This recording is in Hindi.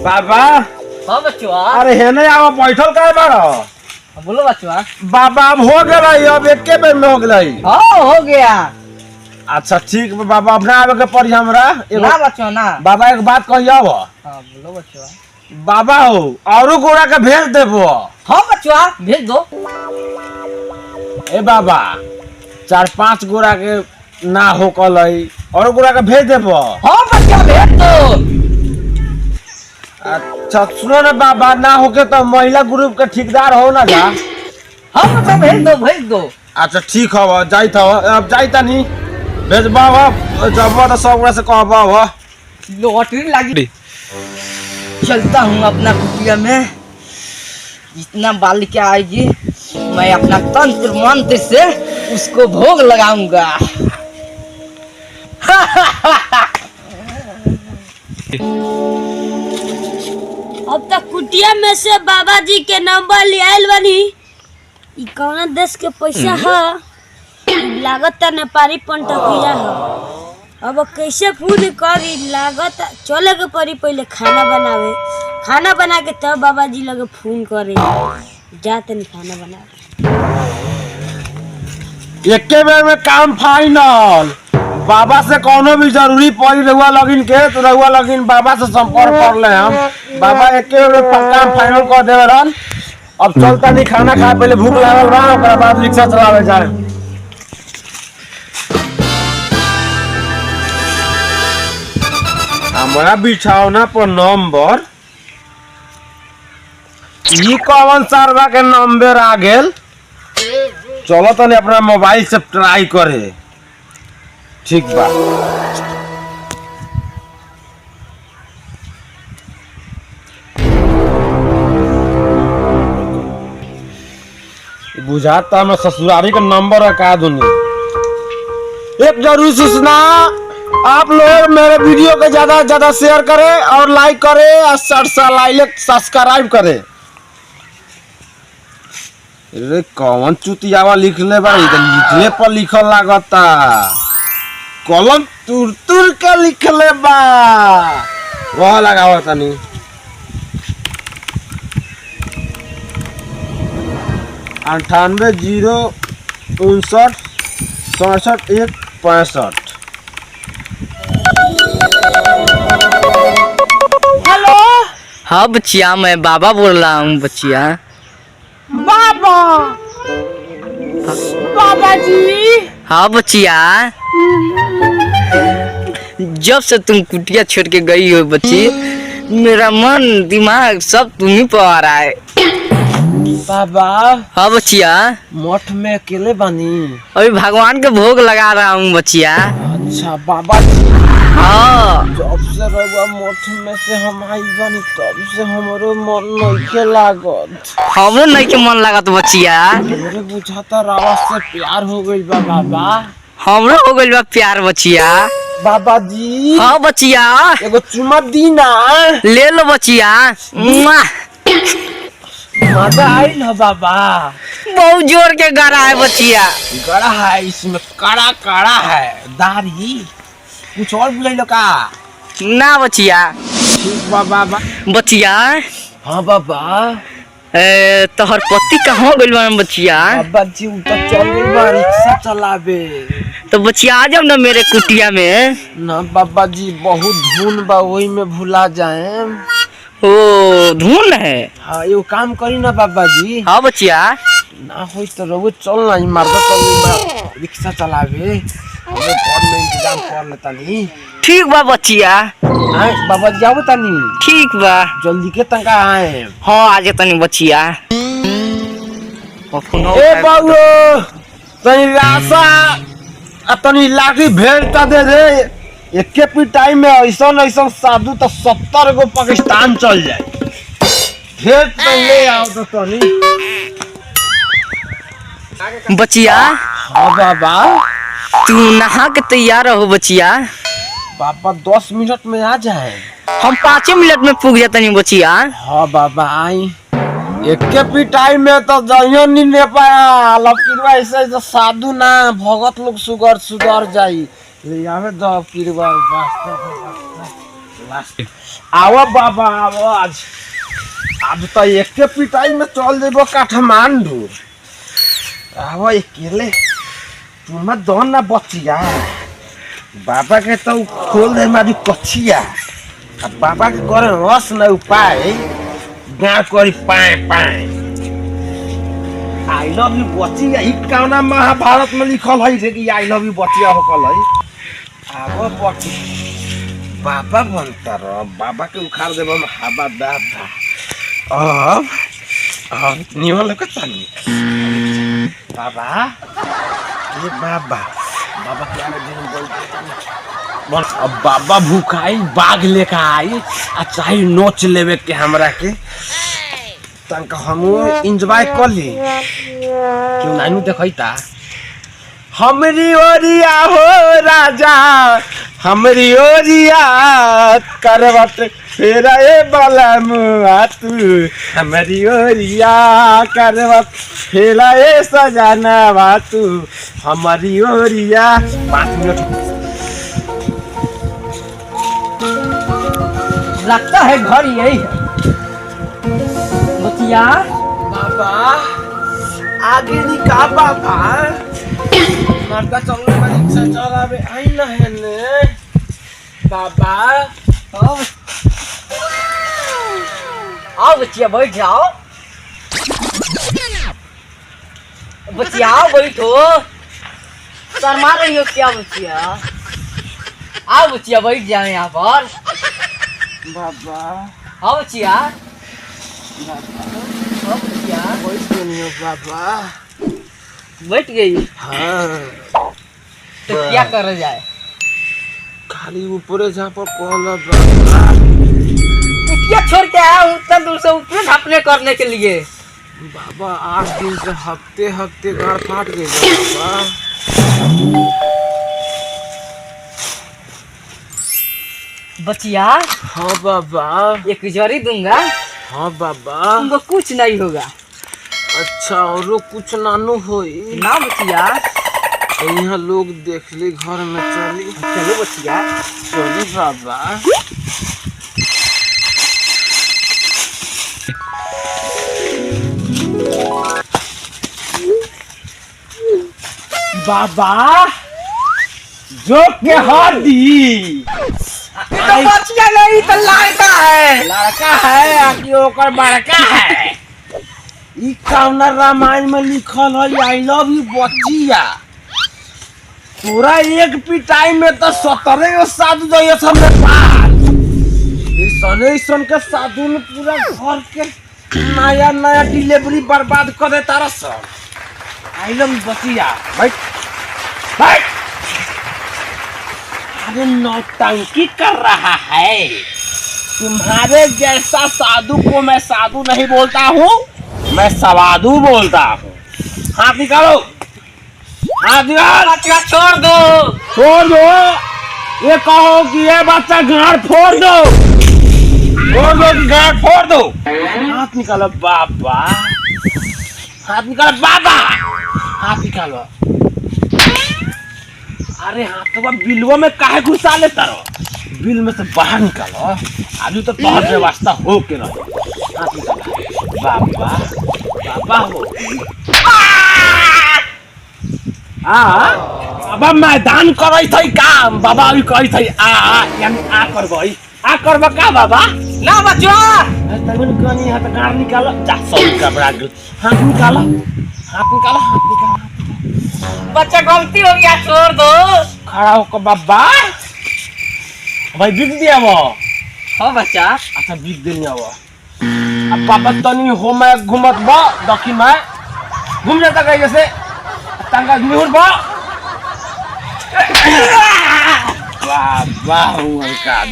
बाबा। हाँ बचवा। अरे हेने आवा बैठल काहे बाड़ो? बोलो बचवा। बाबा अब हो गई, अब एके बेर में हो गई। हाँ हो गया। अच्छा ठीक बा बाबा, अब ना आवे के पड़ी हमरा। ना बचवा ना। बाबा एक बात कहियो। हाँ बोलो बचवा। बाबा हो औरो गोरा के भेज देबो। हाँ बचवा भेज दो। ए बाबा 4-5 गोरा के ना हो कलई और गोरा के भेज देबो। हाँ बचवा भेज दो। अच्छा सुनो ना बाबा, ना होके तो महिला ग्रुप के ठेकेदार हो ना जा। हाँ बचवा भेज दो भेज दो। अच्छा ठीक है, जाइत हो अब जाइता नहीं भेजबा हो, जब तो सब गोरा से कहबा हो। लॉटरी लगी। चलता हूँ अपना कुटिया में, जितना बालिका आएगी मैं अपना तंत्र मंत्र से उसको भोग लगाऊंगा। अब तक कुटिया में से बाबा जी के नंबर ले आयल बनी। ई कौन देश के पैसा है? लागत नेपाली पंटकिया है। अब कैसे फोन करी? लागत चले के पड़ी पहले खाना बनावे। खाना बना के तब बाबा जी लगे फोन करे। जाते नहीं खाना बना। एके बेर में काम फाइनल। बाबा से कोनो भी जरूरी पड़ी रहुआ लगिन के तो रहुआ लगिन बाबा से संपर्क कर ले हम। बाबा एके बेर में काम फाइनल कर देवे रहन। अब चलता नहीं खाना खा, पहले भूख लागल बा, ओकरा बाद रिक्शा चलावे जाए। हमारा बिछौना पर नंबर ई कौन सरवा के नंबर आ गेल। चलो तनी अपना मोबाइल से ट्राई करे। ठीक बा। बुझाता मैं ससुरारी का नंबर है का दूंगी। एक जरूरी सूचना, आप लोग मेरे वीडियो को ज्यादा से ज्यादा शेयर करें और लाइक करें और सब्सक्राइब करें। अरे कौन चुतियावा लिखले बा? लिखले पर लिखल लागता, कलम तुर तुर के लिखले बा। वह लगावा तनी। अंठानवे 059-67-165। हेलो। हाँ बच्चिया, मैं बाबा बोल रहा हूँ बच्चिया। बाबा बाबा जी। हाँ बच्चिया, जब से तुम कुटिया छोड़ के गई हो बच्ची, मेरा मन दिमाग सब तुम ही पर आ रहा है। बाबा। हाँ बच्चिया। मठ में अकेले बनी? अभी भगवान के भोग लगा रहा हूँ बच्चिया। अच्छा बाबा। हाँ जब से रहुआ मठ में से हम आई बनी तब से हमरो मन नहीं लागत। हमरो नहीं के मन लगा तो बच्चिया। मेरे बुझाता रावा से प्यार हो गई बा बाबा। हमरो हो गइल बा प्यार बच्चिया। बाबा जी। हाँ बच्चिया। एगो चुमा दी ना। ले लो बच्चिया। मजा आई ना बाबा? बहुत जोर के गड़ा है बच्चिया। गड़ा है, इसमें कड़ा कड़ा है। दाढ़ी कुछ और बुझाइलो का? ना बच्चिया। ठीक बा बाबा। बच्चिया। हाँ बाबा। तोहर पति कहाँ गइल बा बच्चिया? बाबा जी उ तो चल गइल बा रिक्शा चलावे। तो बच्चिया आ जाओ ना मेरे कुटिया में। ना बाबा जी बहुत धुन बा, वही में भुला जाए। ओ धुन है। हाँ एगो काम करी ना बाबा जी। हाँ बच्चिया। ना हो तो रहुए चल ना, मर्दा चल रिक्शा चलावे। हमें घर में इंतजाम कर लेता नहीं। ठीक बा बच्चिया। बाबा जी आओ तनी। ठीक बा। जल्दी के तंका आए। हाँ आ जा तनी बच्चिया। ए बाबू तनी रासा तनी लाठी भेंटा दे दे। एके पिटाई में ऐसा ऐसा साधु तो 70 गो पाकिस्तान चल जाए। भेंट तो ले आओ तो तनी। बच्चिया। हाँ बाबा। तू नहा के तैयार हो बच्चिया। बाबा 10 मिनट में आ जाए। हम 5 मिनट में पुग जाते नहीं बच्चिया। हाँ बाबा आई। एके पिटाई में तो जाइयो नहीं ले पाया। लकीरवा ऐसे ऐसे साधु ना भगत लोग सुगर सुधर जाई। ले आवे दो किरवा वास्ता। आओ बाबा आओ आज तो एक पिटाई में चल जेबो काठमांडू। आओ अकेले तुम दो ना बचिया बाबा के तो खोल दे मारी कछिया। अब बाबा के करे रस न उपाय गाँव करी पाए पाए। आई लव यू बचिया ही कौना महाभारत में लिखल है जे कि आई लव यू बचिया होकल है। आओ बची बाबा बनता रहो बाबा के उखाड़ देबो हम हवा दादा। अब निमन लोग चली बाबा ये बाबा बाबा क्या दिन बोल अब बाबा भूखाई बाघ लेकर आई आ चाहे नोच लेवे के हमरा के तंक हम एंजॉय कर ली क्यों नानू देखैता। हमरी ओरिया हो राजा हमरी ओरिया करवट फेरा ए बाला मुआ तू हमरी ओरिया करवट फेरा ए सजाना तू हमारी ओरिया। 5 मिनट लगता है घर यही है। बचिया बाबा आगे निका बाबा मरता चलने का रिक्शा चलावे आई ना है ने बाबा। आओ बचिया बैठ जाओ। बचिया बैठो शर्मा रही हो क्या बचिया। आओ बचिया बैठ जाओ यहाँ पर। बाबा आओ बचिया बैठ गई हो बाबा। बैठ गई हाँ तो क्या कर जाए। खाली ऊपरे जहाँ पर कहला बाबा क्या छोड़ के आया हूँ इतना दूर से ऊपर ढापने करने के लिए। बाबा 8 दिन से हफ्ते हफ्ते गाड़ फाट गई बाबा। बचिया हाँ बाबा एक जड़ी दूंगा हाँ बाबा तुमको कुछ नहीं होगा। अच्छा और कुछ नानू होई ना बचिया तो यहाँ लोग देख ली घर में चली। चलो बचिया चली बाबा। बाबा जो के हदी तो बचिया नहीं तो लड़का है। लड़का है आकि ओकर बड़का है। ई कौना रामायण में लिखल है आई लव यू बचिया। पूरा एक पिटाई में तो 17 साधु जाइए सब नेपाल। सन के साधु ने पूरा घर के नया नया डिलीवरी बर्बाद कर दे तारा सब। आई लव यू बचिया भाई भाई। अरे नौटंकी कर रहा है। तुम्हारे जैसा साधु को मैं साधु नहीं बोलता हूँ मैं सवादु बोलता हूँ। हाथ निकालो हाथ निकाल। बचिया छोड़ दो ये कहो कि ये बच्चा गाड़ फोड़ दो कि गाड़ फोड़ दो। हाथ निकालो बाबा हाथ निकालो बाबा हाथ निकालो। अरे हाथवा बिलवा में काहे घुसा लेता रहो। बिल में से बाहर निकालो आजू तो तोहर व्यवस्था हो के रहो। हाथ निकालो बाबा बाबा हो बाबा मैदान करे थे काम बाबा अभी कही थे यानी आ करबो का बाबा। ना बचिया तबन कनी हाथ गाड़ निकालो जा सब कपड़ा हाथ निकालो हाथ निकालो हाथ निकालो। बच्चा गलती हो गया छोड़ दो। खड़ा होकर बाबा भाई बिक दिया वो। हाँ बच्चा अच्छा बिक दिया वो। अब बाबा तनी हो मैं घूमत बा दक्षिण में घूम जाता कहीं जैसे तंगा निहुर बा। वाह वाह हूँ का